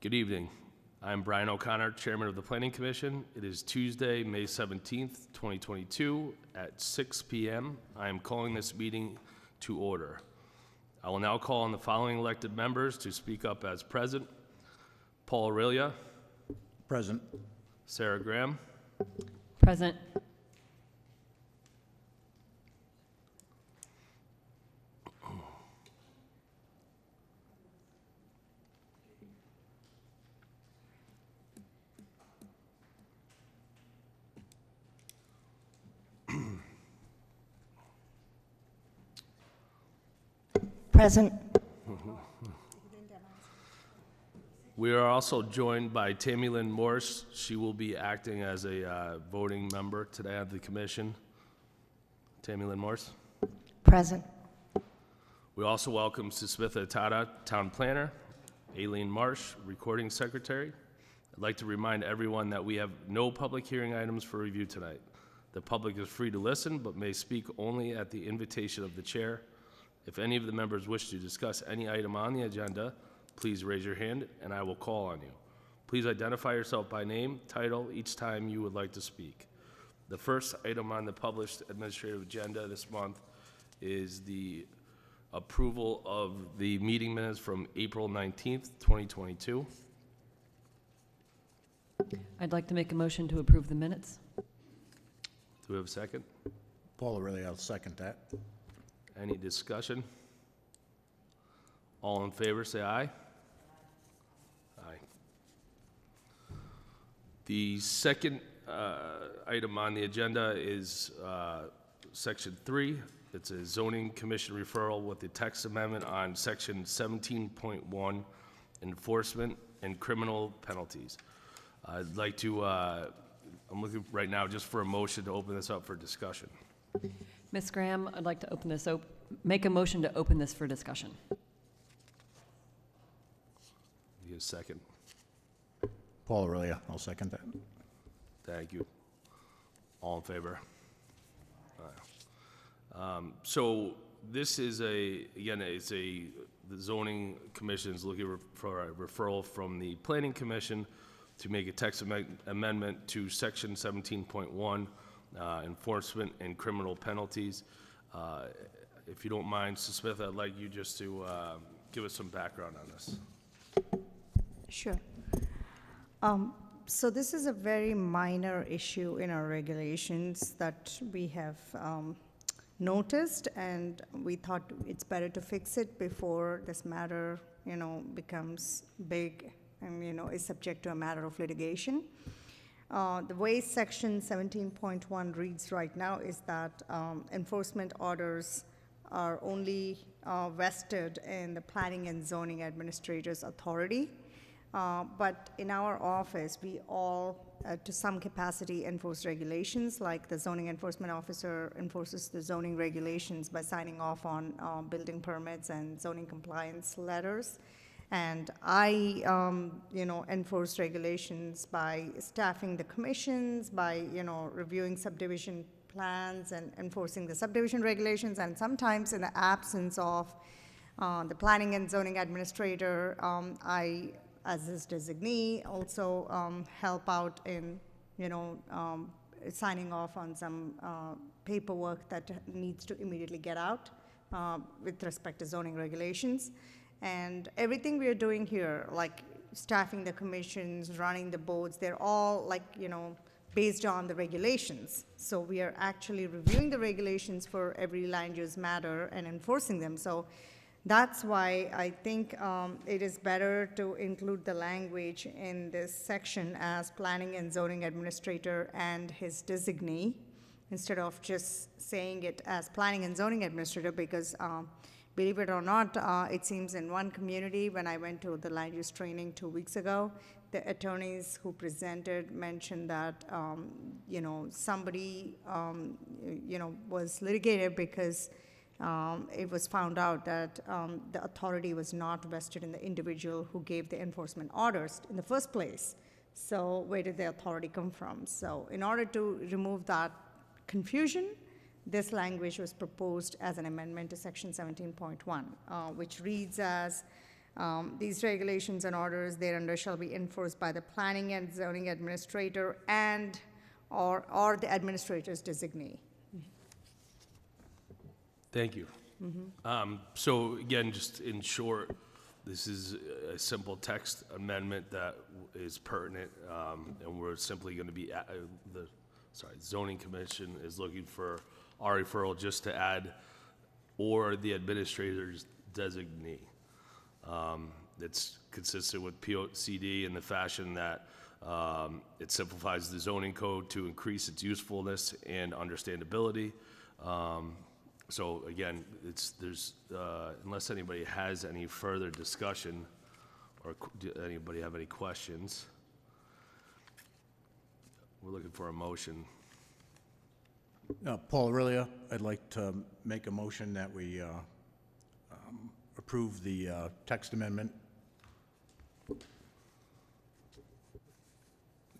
Good evening. I'm Brian O'Connor, Chairman of the Planning Commission. It is Tuesday, May 17th, 2022 at 6 p.m. I am calling this meeting to order. I will now call on the following elected members to speak up as present. Paul Aurelia. Present. Sarah Graham. Present. Present. We are also joined by Tammy Lynn Morse. She will be acting as a voting member today of the commission. Tammy Lynn Morse. Present. We also welcome Susmitha Tata, Town Planner, Aileen Marsh, Recording Secretary. I'd like to remind everyone that we have no public hearing items for review tonight. The public is free to listen, but may speak only at the invitation of the chair. If any of the members wish to discuss any item on the agenda, please raise your hand and I will call on you. Please identify yourself by name, title, each time you would like to speak. The first item on the published administrative agenda this month is the approval of the meeting minutes from April 19th, 2022. I'd like to make a motion to approve the minutes. Do we have a second? Paul Aurelia, I'll second that. Any discussion? All in favor, say aye. Aye. The second item on the agenda is Section 3. It's a zoning commission referral with the text amendment on Section 17.1, enforcement and criminal penalties. I'd like to, I'm looking right now just for a motion to open this up for discussion. Ms. Graham, I'd like to open this make a motion to open this for discussion. Need a second? Paul Aurelia, I'll second that. Thank you. All in favor? So this is again, the zoning commission is looking for a referral from the planning commission to make a text amendment to section 17.1, enforcement and criminal penalties. If you don't mind, Smith, I'd like you just to give us some background on this. Sure. So this is a very minor issue in our regulations that we have noticed, and we thought it's better to fix it before this matter, becomes big and, is subject to a matter of litigation. The way section 17.1 reads right now is that enforcement orders are only vested in the planning and zoning administrator's authority. But in our office, we all, to some capacity, enforce regulations, like the zoning enforcement officer enforces the zoning regulations by signing off on building permits and zoning compliance letters. And I, enforce regulations by staffing the commissions, by, reviewing subdivision plans and enforcing the subdivision regulations, and sometimes in the absence of the planning and zoning administrator, I, as his designee, also help out in, signing off on some paperwork that needs to immediately get out with respect to zoning regulations. And everything we are doing here, like staffing the commissions, running the boards, they're all based on the regulations. So we are actually reviewing the regulations for every land use matter and enforcing them. So that's why I think it is better to include the language in this section as planning and zoning administrator and his designee, instead of just saying it as planning and zoning administrator, because believe it or not, it seems in one community, when I went to the land use training 2 weeks ago, the attorneys who presented mentioned that, somebody, was litigated because it was found out that the authority was not vested in the individual who gave the enforcement orders in the first place. So where did the authority come from? So in order to remove that confusion, this language was proposed as an amendment to section 17.1, which reads as These regulations and orders thereunder shall be enforced by the planning and zoning administrator or the administrator's designee. Thank you. So again, just in short, this is a simple text amendment that is pertinent, and we're simply going to be, zoning commission is looking for our referral just to add, or the administrator's designee. It's consistent with POCD in the fashion that it simplifies the zoning code to increase its usefulness and understandability. So again, unless anybody has any further discussion, or anybody have any questions, we're looking for a motion. Paul Aurelia, I'd like to make a motion that we approve the text amendment.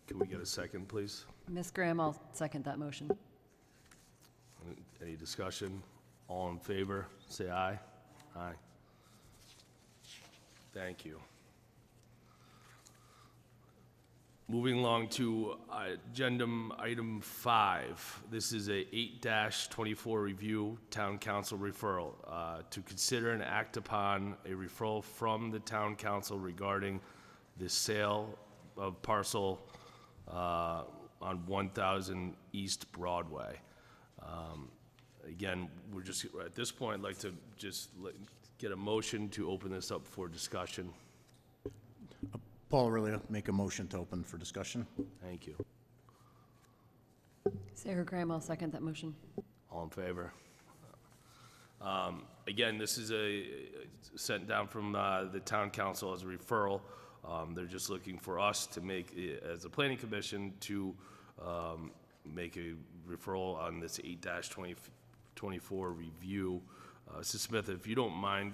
Can we get a second, please? Ms. Graham, I'll second that motion. Any discussion? All in favor, say aye. Aye. Thank you. Moving along to agenda item 5. This is a 8-24 review, town council referral. To consider and act upon a referral from the town council regarding the sale of parcel on 1000 East Broadway. Again, we're just, at this point, I'd like to just get a motion to open this up for discussion. Paul Aurelia, make a motion to open for discussion. Thank you. Sarah Graham, I'll second that motion. All in favor? Again, this is sent down from the town council as a referral. They're just looking for us to make, as a planning commission, to make a referral on this 8-24 review. Mrs. Smith, if you don't mind,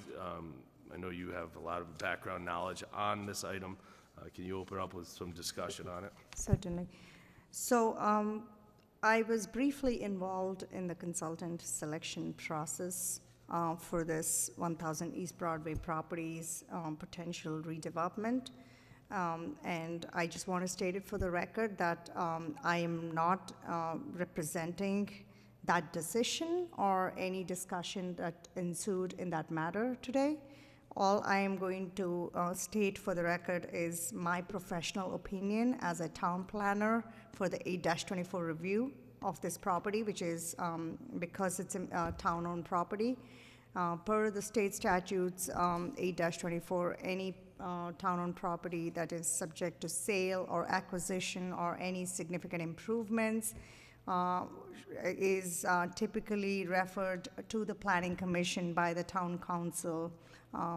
I know you have a lot of background knowledge on this item. Can you open up with some discussion on it? Certainly. So I was briefly involved in the consultant selection process for this 1000 East Broadway properties potential redevelopment. And I just want to state it for the record that I am not representing that decision or any discussion that ensued in that matter today. All I am going to state for the record is my professional opinion as a town planner for the 8-24 review of this property, which is because it's a town-owned property. Per the state statutes 8-24, any town-owned property that is subject to sale or acquisition or any significant improvements is typically referred to the Planning Commission by the Town Council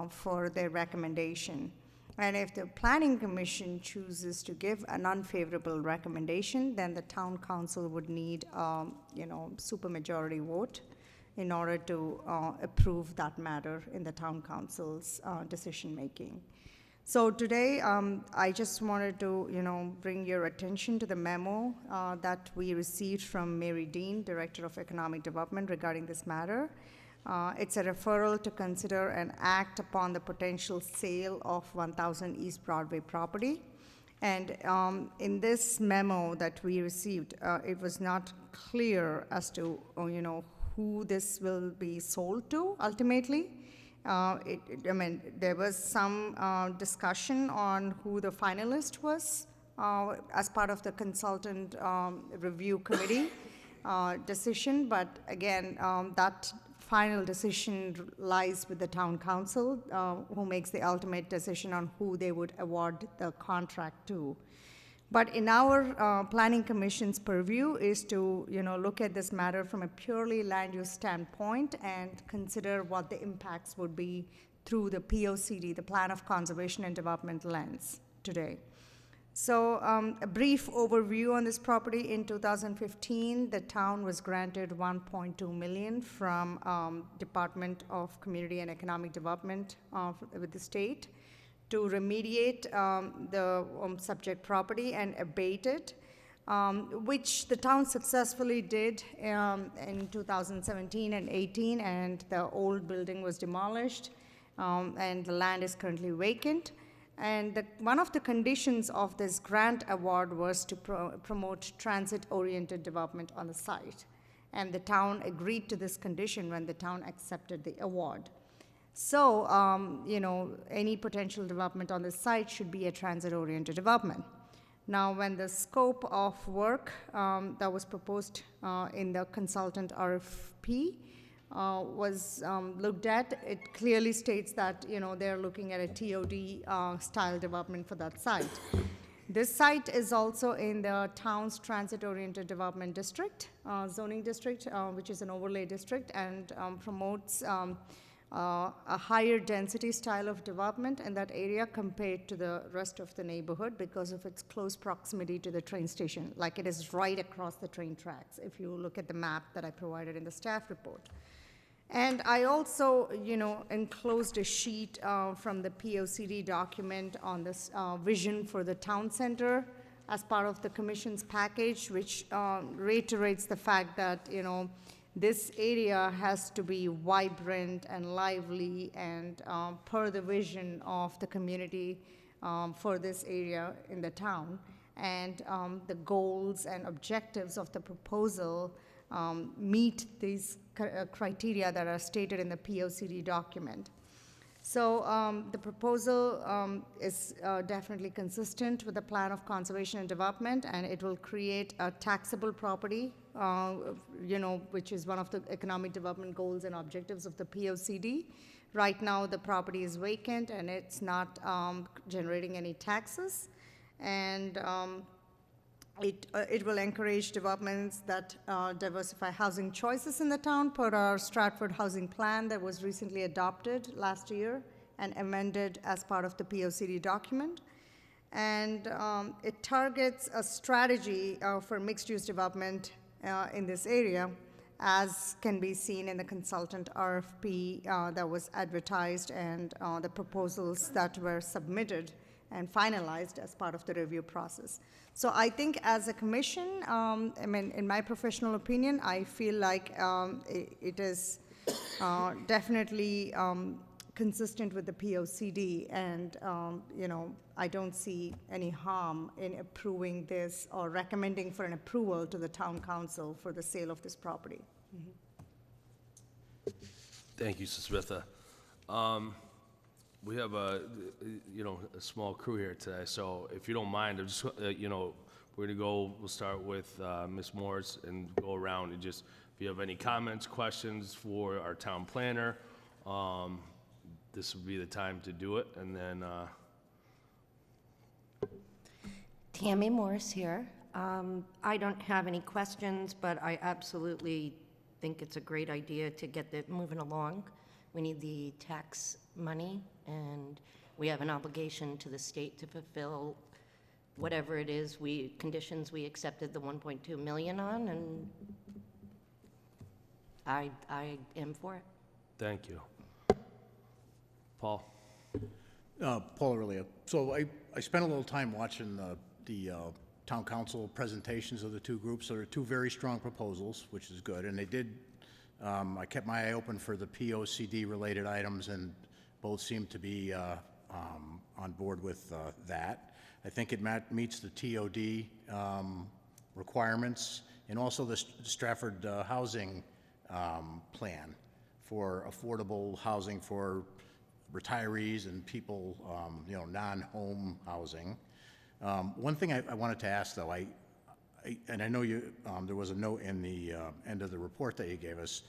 for their recommendation. And if the Planning Commission chooses to give an unfavorable recommendation, then the Town Council would need, supermajority vote in order to approve that matter in the Town Council's decision-making. So today, I just wanted to, bring your attention to the memo that we received from Mary Dean, Director of Economic Development, regarding this matter. It's a referral to consider and act upon the potential sale of 1000 East Broadway property. And in this memo that we received, it was not clear as to, who this will be sold to ultimately. There was some discussion on who the finalist was as part of the consultant review committee decision, but again, that final decision lies with the town council, who makes the ultimate decision on who they would award the contract to. But in our planning commission's purview is to, look at this matter from a purely land use standpoint and consider what the impacts would be through the POCD, the Plan of Conservation and Development lens today. So a brief overview on this property. In 2015, the town was granted $1.2 million from Department of Community and Economic Development with the state to remediate the subject property and abate it, which the town successfully did in 2017 and 18, and the old building was demolished. and the land is currently vacant. And one of the conditions of this grant award was to promote transit-oriented development on the site. And the town agreed to this condition when the town accepted the award. So, any potential development on the site should be a transit-oriented development. Now, when the scope of work that was proposed in the consultant RFP was looked at, it clearly states that, they're looking at a TOD style development for that site. This site is also in the town's transit-oriented development district, zoning district, which is an overlay district, and promotes a higher density style of development in that area compared to the rest of the neighborhood because of its close proximity to the train station, like it is right across the train tracks, if you look at the map that I provided in the staff report. And I also, enclosed a sheet from the POCD document on this vision for the town center as part of the commission's package, which reiterates the fact that, this area has to be vibrant and lively and per the vision of the community for this area in the town. And the goals and objectives of the proposal meet these criteria that are stated in the POCD document. So the proposal is definitely consistent with the plan of conservation and development, and it will create a taxable property, which is one of the economic development goals and objectives of the POCD. Right now, the property is vacant and it's not generating any taxes, and it will encourage developments that diversify housing choices in the town per our Stratford housing plan that was recently adopted last year and amended as part of the POCD document. And it targets a strategy for mixed-use development in this area, as can be seen in the consultant RFP that was advertised and the proposals that were submitted and finalized as part of the review process. So I think as a commission, in my professional opinion, I feel like it is definitely consistent with the POCD, and I don't see any harm in approving this or recommending for an approval to the town council for the sale of this property. Thank you, Susmitha. We have a small crew here today, so if you don't mind, I'm just, we're gonna go, we'll start with Ms. Morris and go around and just, if you have any comments, questions for our town planner, this would be the time to do it, and then, Tammy Morris here. I don't have any questions, but I absolutely think it's a great idea to get it moving along. We need the tax money, and we have an obligation to the state to fulfill whatever it is conditions we accepted the 1.2 million on, and I am for it. thank you. Paul? Paul Aurelia. So I spent a little time watching the town council presentations of the two groups. So there are two very strong proposals, which is good. And they did, I kept my eye open for the POCD related items, and both seem to be on board with that. I think it meets the TOD requirements, and also the Stratford housing plan for affordable housing for retirees and people, non-home housing. One thing I wanted to ask, though, and I know you, there was a note in the end of the report that you gave us.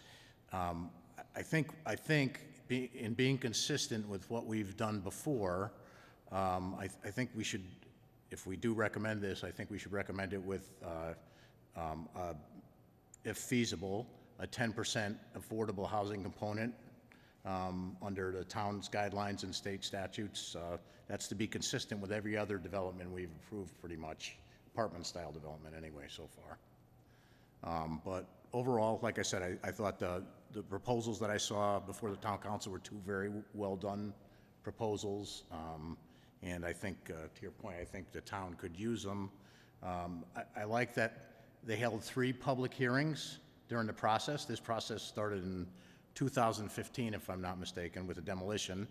I think in being consistent with what we've done before, I think we should, if we do recommend this, I think we should recommend it with, if feasible, a 10% affordable housing component under the town's guidelines and state statutes. That's to be consistent with every other development we've approved, pretty much, apartment-style development anyway so far. But overall, like I said, I thought the proposals that I saw before the town council were two very well-done proposals. And I think, to your point, I think the town could use them. I like that they held 3 public hearings during the process. This process started in 2015, if I'm not mistaken, with a demolition.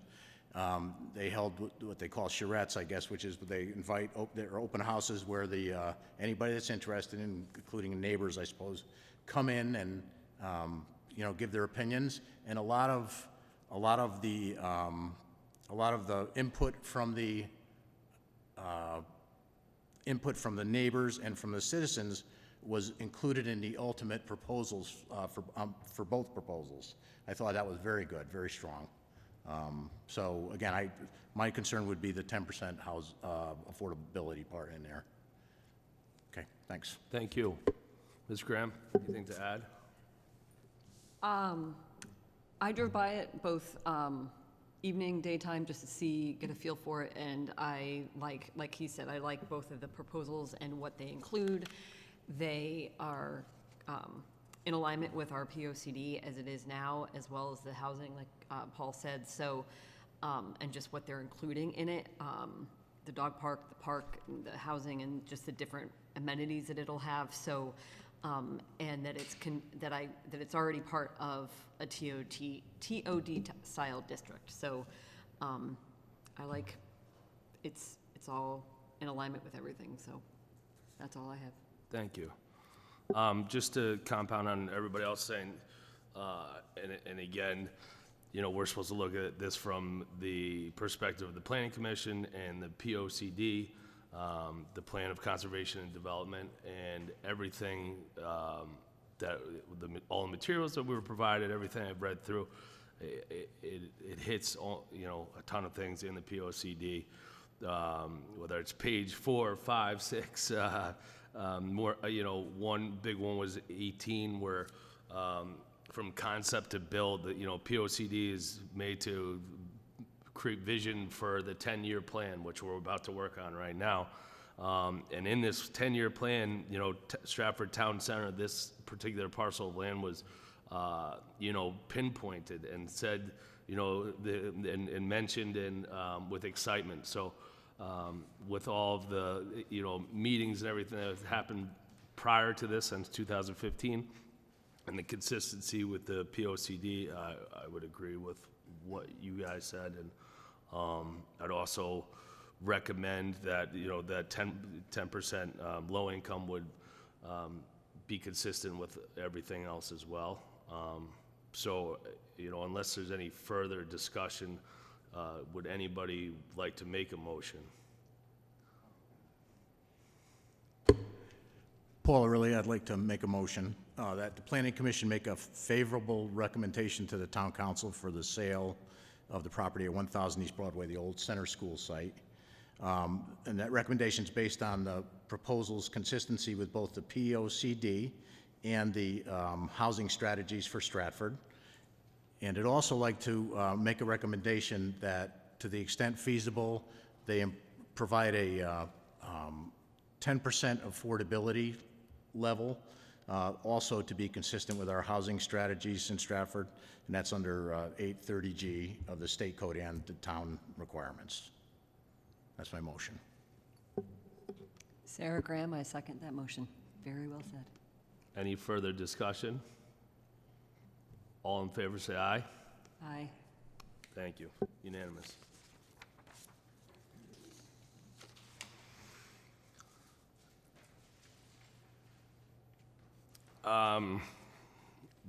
They held what they call charrettes, I guess, which is they invite their open houses where anybody that's interested, including neighbors, I suppose, come in and give their opinions. And a lot of the input from the neighbors and from the citizens was included in the ultimate proposals for both proposals. I thought that was very good, very strong. So again, my concern would be the 10% house affordability part in there. Okay, thanks. Thank you. Ms. Graham, anything to add? I drove by it both evening, daytime, just to get a feel for it, and I like he said, I like both of the proposals and what they include. They are in alignment with our POCD as it is now, as well as the housing, like Paul said. So, and just what they're including in it, the dog park, the housing, and just the different amenities that it'll have. So, and that it's already part of a TOD style district. So, I like it's all in alignment with everything. So, that's all I have. Thank you. Just to compound on everybody else saying, and again, we're supposed to look at this from the perspective of the Planning Commission and the POCD, the Plan of Conservation and Development, and everything all the materials that we were provided, everything I've read through, it hits all, a ton of things in the POCD, whether it's page 4, 5, 6. More, one big one was 18, where from concept to build, POCD is made to create vision for the 10-year plan, which we're about to work on right now. And in this 10-year plan, Stratford Town Center, this particular parcel of land was, pinpointed and said, and mentioned with excitement. So. With all of the, meetings and everything that has happened prior to this since 2015, and the consistency with the POCD, I would agree with what you guys said, and I'd also recommend that, that 10% low income would be consistent with everything else as well. So, unless there's any further discussion, would anybody like to make a motion? Paul, really, I'd like to make a motion that the Planning Commission make a favorable recommendation to the Town Council for the sale of the property at 1,000 East Broadway, the old center school site. And that recommendation is based on the proposal's consistency with both the POCD and the housing strategies for Stratford. And I'd also like to make a recommendation that, to the extent feasible, they provide a 10% affordability level, also to be consistent with our housing strategies in Stratford, and that's under 830G of the state code and the town requirements. That's my motion. Sarah Graham, I second that motion. Very well said. Any further discussion? All in favor, say aye. Aye. Thank you. Unanimous.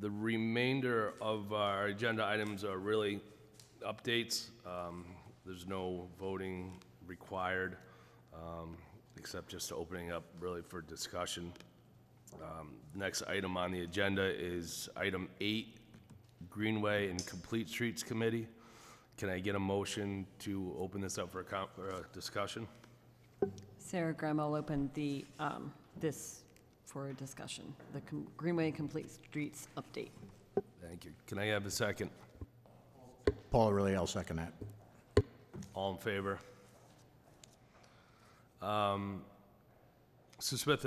The remainder of our agenda items are really updates. There's no voting required, except just opening up really for discussion. Next item on the agenda is item 8, Greenway and Complete Streets Committee. Can I get a motion to open this up for a discussion? Sarah Graham, I'll open this for a discussion. The Greenway Complete Streets update. Thank you. Can I have a second? Paul, really, I'll second that. All in favor? So Smith,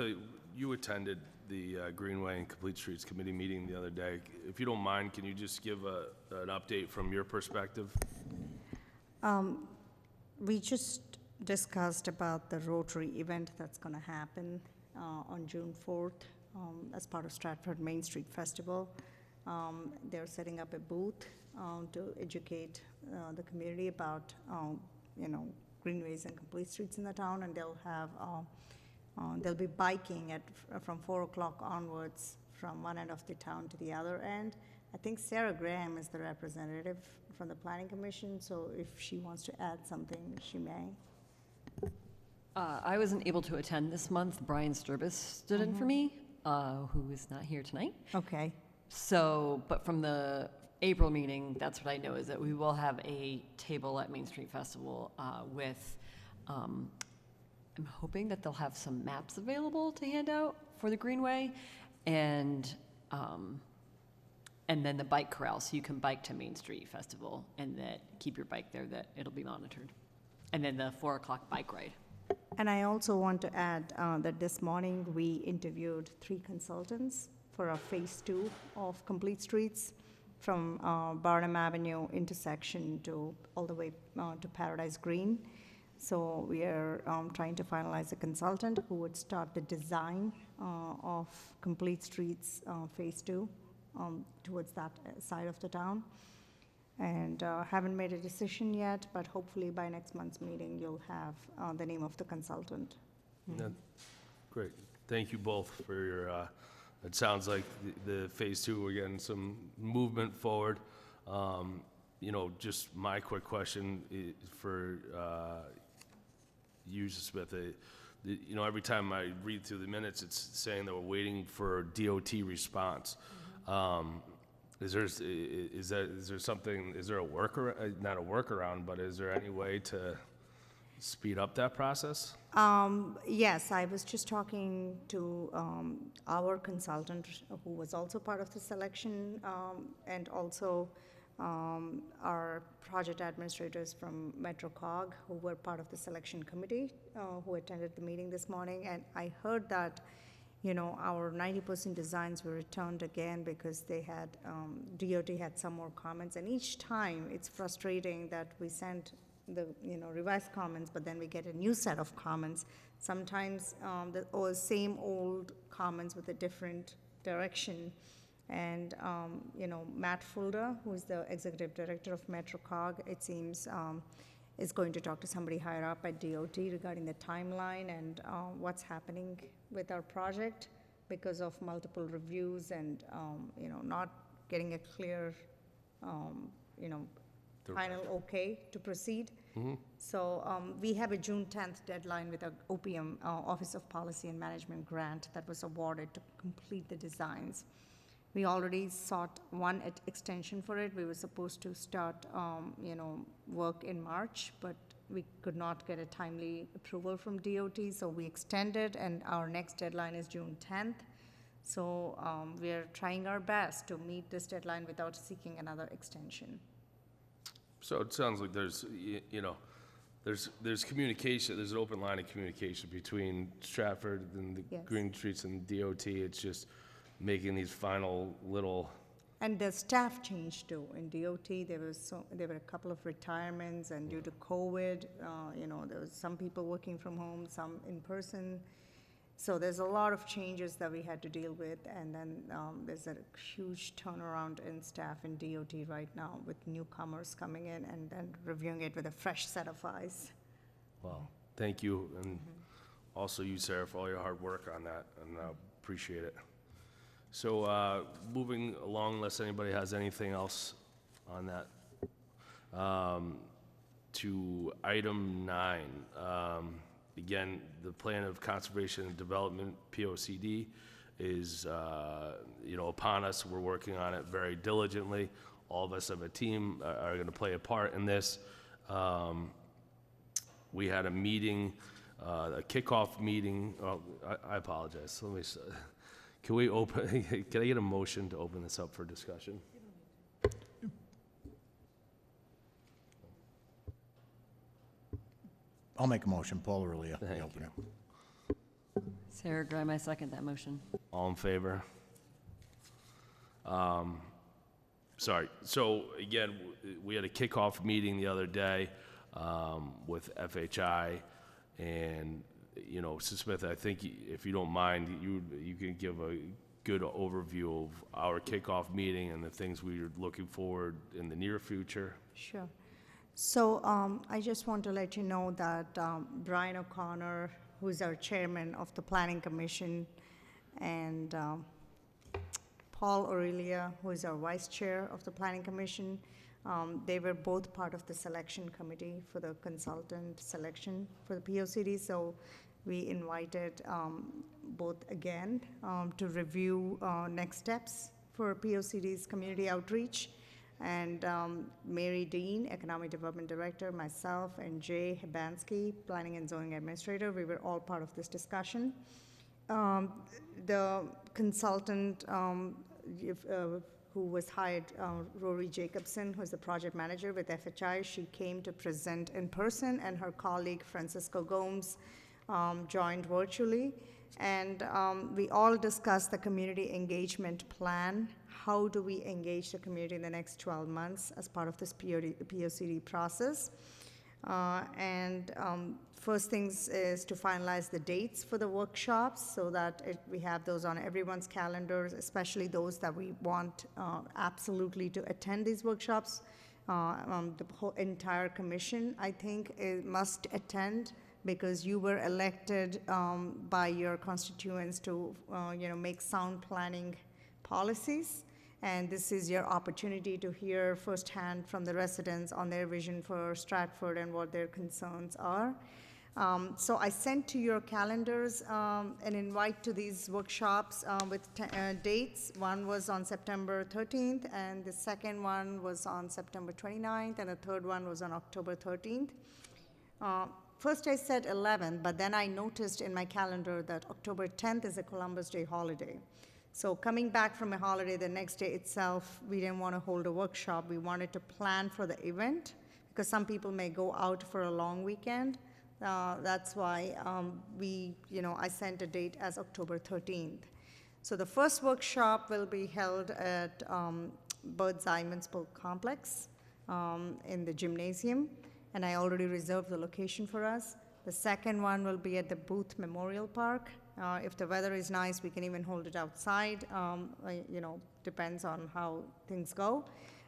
you attended the Greenway and Complete Streets Committee meeting the other day. If you don't mind, can you just give an update from your perspective? We just discussed about the Rotary event that's going to happen on June 4th as part of Stratford Main Street Festival. They're setting up a booth to educate the community about, greenways and complete streets in the town, and they'll be biking from 4 o'clock onwards from one end of the town to the other end. I think Sarah Graham is the representative from the Planning Commission, so if she wants to add something, she may. I wasn't able to attend this month. Brian Sturbis stood in for me, who is not here tonight. Okay. So, but from the April meeting, that's what I know, is that we will have a table at Main Street Festival with, I'm hoping that they'll have some maps available to hand out for the Greenway, and then the bike corral, so you can bike to Main Street Festival and that keep your bike there, that it'll be monitored. And then the 4 o'clock bike ride. And I also want to add that this morning we interviewed 3 consultants for our phase 2 of Complete Streets, from Barnum Avenue intersection to all the way to Paradise Green. So we are trying to finalize a consultant who would start the design of Complete Streets phase 2 towards that side of the town. And haven't made a decision yet, but hopefully by next month's meeting, you'll have the name of the consultant. Yeah, great. Thank you both for your, it sounds like the phase 2, we're getting some movement forward. Just my quick question for you, Smith. Every time I read through the minutes, it's saying that we're waiting for DOT response. Is there something, is there a workaround, not a workaround, but is there any way to speed up that process? Yes, I was just talking to our consultant, who was also part of the selection, and also our project administrators from MetroCog, who were part of the selection committee, who attended the meeting this morning. And I heard that our 90% designs were returned again because they had, DOT had some more comments, and each time it's frustrating that we send the, revised comments, but then we get a new set of comments. Sometimes the same old comments with a different direction. And, Matt Fulda, who is the executive director of MetroCog, it seems, is going to talk to somebody higher up at DOT regarding the timeline and what's happening with our project because of multiple reviews and, not getting a clear, final okay to proceed. Mm-hmm. So we have a June 10th deadline with our OPM, Office of Policy and Management grant that was awarded to complete the designs. We already sought one extension for it. We were supposed to start, work in March, but we could not get a timely approval from DOT, so we extended, and our next deadline is June 10th. So we are trying our best to meet this deadline without seeking another extension. So it sounds like there's communication, there's an open line of communication between Stratford and the Yes. Green Streets and DOT. It's just making these final little. And the staff changed too. In DOT, there were a couple of retirements, and due to COVID, there was some people working from home, some in person. So there's a lot of changes that we had to deal with, and then there's a huge turnaround in staff in DOT right now with newcomers coming in and then reviewing it with a fresh set of eyes. Well, thank you, and also you, Sarah, for all your hard work on that, and I appreciate it. So moving along, unless anybody has anything else on that, to item 9. Again, the Plan of Conservation and Development, POCD, is upon us. We're working on it very diligently. All of us of a team are going to play a part in this. We had a meeting, a kickoff meeting. Oh, I apologize. Let me. Can we open? Can I get a motion to open this up for discussion? I'll make a motion, Paul Aurelia. Thank open you. it. Sarah Graham, I second that motion. All in favor? Sorry. So again, we had a kickoff meeting the other day with FHI, and Smith, I think if you don't mind, you can give a good overview of our kickoff meeting and the things we're looking forward in the near future. Sure. So I just want to let you know that Brian O'Connor, who's our chairman of the Planning Commission, and Paul Aurelia, who is our vice chair of the Planning Commission, they were both part of the selection committee for the consultant selection for the POCD. So we invited both again to review next steps for POCD's community outreach. And Mary Dean, Economic Development Director, myself, and Jay Hibansky, Planning and Zoning Administrator, we were all part of this discussion. The consultant who was hired, Rory Jacobson, who's the project manager with FHI, she came to present in person, and her colleague Francisco Gomes joined virtually. And we all discussed the community engagement plan. How do we engage the community in the next 12 months as part of this POCD process? First things is to finalize the dates for the workshops so that we have those on everyone's calendars, especially those that we want absolutely to attend these workshops. The whole entire commission, I think, must attend, because you were elected by your constituents to make sound planning policies. And this is your opportunity to hear firsthand from the residents on their vision for Stratford and what their concerns are. So I sent to your calendars an invite to these workshops with dates. One was on September 13th, and the second one was on September 29th, and the third one was on October 13th. First I said 11, but then I noticed in my calendar that October 10th is a Columbus Day holiday. So coming back from a holiday, the next day itself, we didn't want to hold a workshop. We wanted to plan for the event, because some people may go out for a long weekend. That's why I sent a date as October 13th. So the first workshop will be held at Bird's Eye Municipal Complex in the gymnasium, and I already reserved the location for us. The second one will be at the Booth Memorial Park. If the weather is nice, we can even hold it outside. Depends on how things go.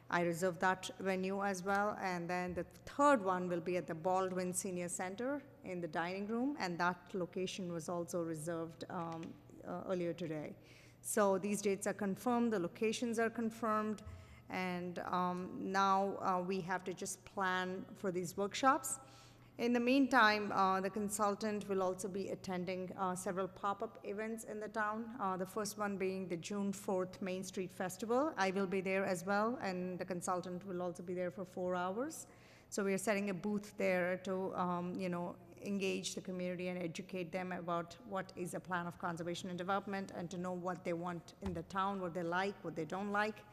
I reserved that venue as well. And then the third one will be at the Baldwin Senior Center in the dining room, and that location was also reserved earlier today. So these dates are confirmed, the locations are confirmed, and now we have to just plan for these workshops. In the meantime, the consultant will also be attending several pop-up events in the town. The first one being the June 4th Main Street Festival. I will be there as well, and the consultant will also be there for 4 hours. So we are setting a booth there to, engage the community and educate them about what is a plan of conservation and development, and to know what they want in the town, what they like, what they don't like.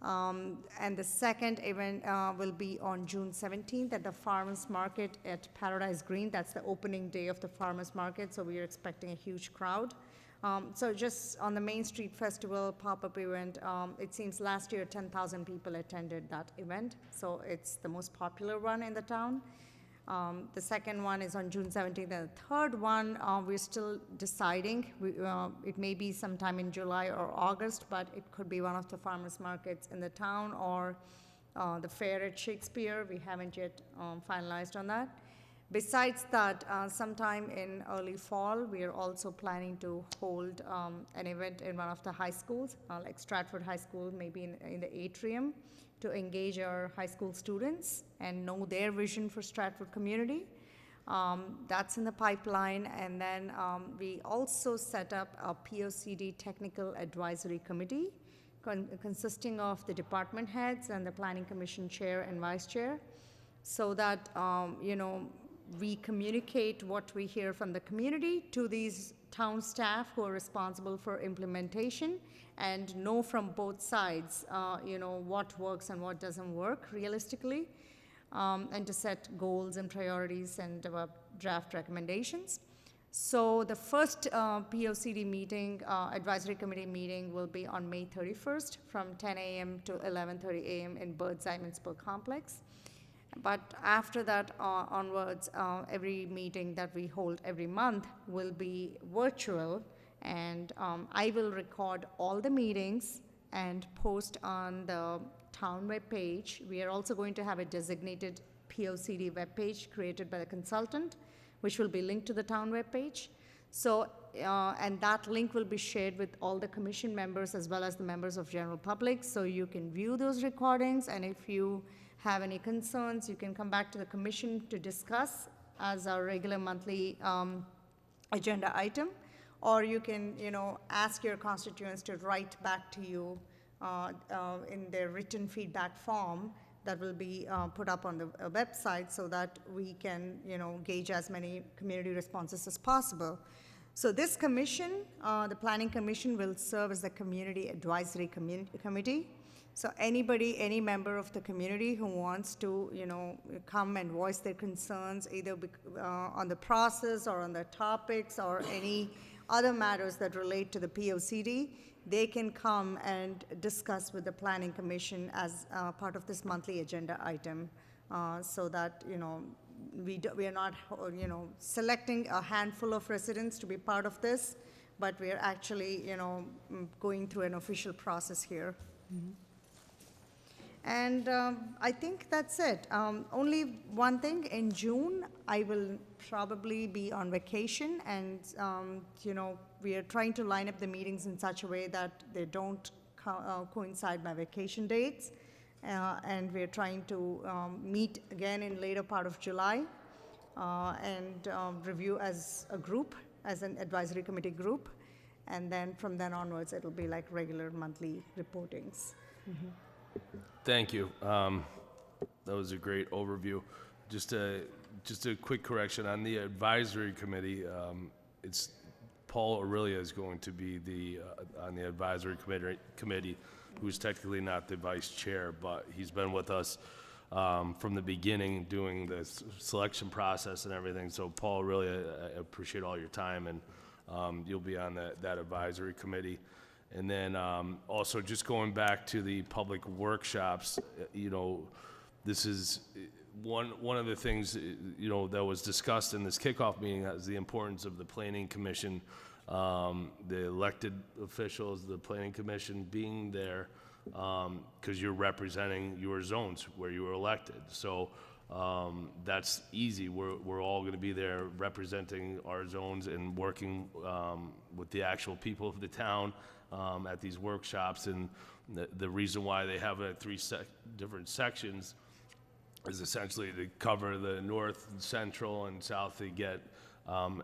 And the second event will be on June 17th at the Farmers Market at Paradise Green. That's the opening day of the Farmers Market, so we are expecting a huge crowd. So just on the Main Street Festival pop-up event, it seems last year 10,000 people attended that event, so it's the most popular one in the town. The second one is on June 17th, and the third one, we're still deciding. It may be sometime in July or August, but it could be one of the farmers markets in the town, or the fair at Shakespeare. We haven't yet finalized on that. Besides that, sometime in early fall, we are also planning to hold an event in one of the high schools, like Stratford High School, maybe in the atrium, to engage our high school students and know their vision for Stratford community. That's in the pipeline. And then we also set up a POCD Technical Advisory Committee consisting of the department heads and the Planning Commission chair and vice chair, so that we communicate what we hear from the community to these town staff who are responsible for implementation, and know from both sides, what works and what doesn't work realistically, and to set goals and priorities and develop draft recommendations. So the first POCD meeting, advisory committee meeting, will be on May 31st from 10 a.m. to 11:30 a.m. in Bird's Eye Municipal Complex. But after that onwards, every meeting that we hold every month will be virtual, And I will record all the meetings and post on the town webpage. We are also going to have a designated POCD webpage created by the consultant, which will be linked to the town webpage. So, and that link will be shared with all the commission members as well as the members of general public, so you can view those recordings, and if you have any concerns, you can come back to the commission to discuss as our regular monthly agenda item, or you can, ask your constituents to write back to you in their written feedback form that will be put up on the website so that we can, gauge as many community responses as possible. So this commission, the Planning Commission, will serve as the Community Advisory Committee. So anybody, any member of the community who wants to, come and voice their concerns, either on the process or on the topics or any other matters that relate to the POCD, they can come and discuss with the Planning Commission as part of this monthly agenda item, so that, we are not, selecting a handful of residents to be part of this, but we are actually, going through an official process here. And I think that's it. Only one thing, in June, I will probably be on vacation, and, we are trying to line up the meetings in such a way that they don't coincide my vacation dates. And we're trying to meet again in later part of July and review as a group, as an advisory committee group. And then from then onwards, it'll be like regular monthly reportings. Thank you. That was a great overview. Just a quick correction on the advisory committee. It's Paul Aurelia is going to be on the advisory committee, who's technically not the vice chair, but he's been with us from the beginning doing the selection process and everything. So Paul, really, I appreciate all your time, and you'll be on that advisory committee. And then also just going back to the public workshops, this is one of the things, that was discussed in this kickoff meeting is the importance of the Planning Commission, the elected officials, the Planning Commission being there, because you're representing your zones where you were elected. So that's easy. We're all going to be there representing our zones and working with the actual people of the town at these workshops. And the reason why they have it at three different sections is essentially to cover the north, central, and south to get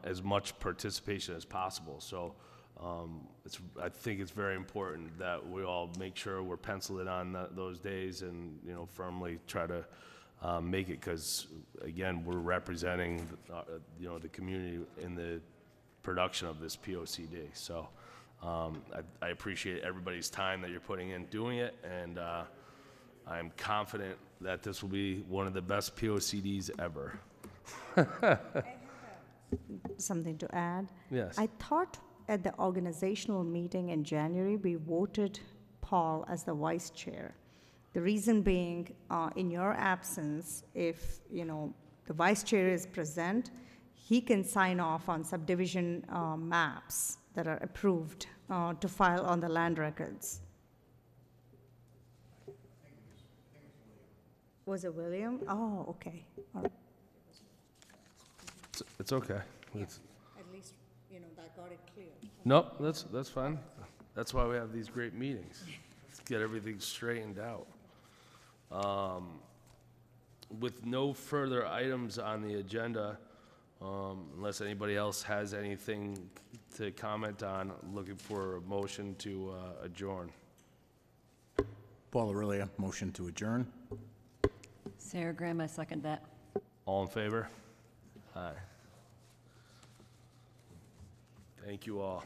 as much participation as possible. So I think it's very important that we all make sure we're penciled in on those days and, firmly try to make it, because, again, we're representing, the community in the production of this POCD. So I appreciate everybody's time that you're putting in doing it, and I'm confident that this will be one of the best POCDs ever. Something to add? Yes. I thought at the organizational meeting in January, we voted Paul as the vice chair. The reason being, in your absence, if, the vice chair is present, he can sign off on subdivision maps that are approved to file on the land records. Was it William? Oh, okay. All right. It's okay. At least, that got it clear. Nope, that's fine. That's why we have these great meetings. Let's get everything straightened out. With no further items on the agenda, unless anybody else has anything to comment on, I'm looking for a motion to adjourn. Paul Aurelia, motion to adjourn. Sarah Graham, I second that. All in favor? Aye. Thank you all.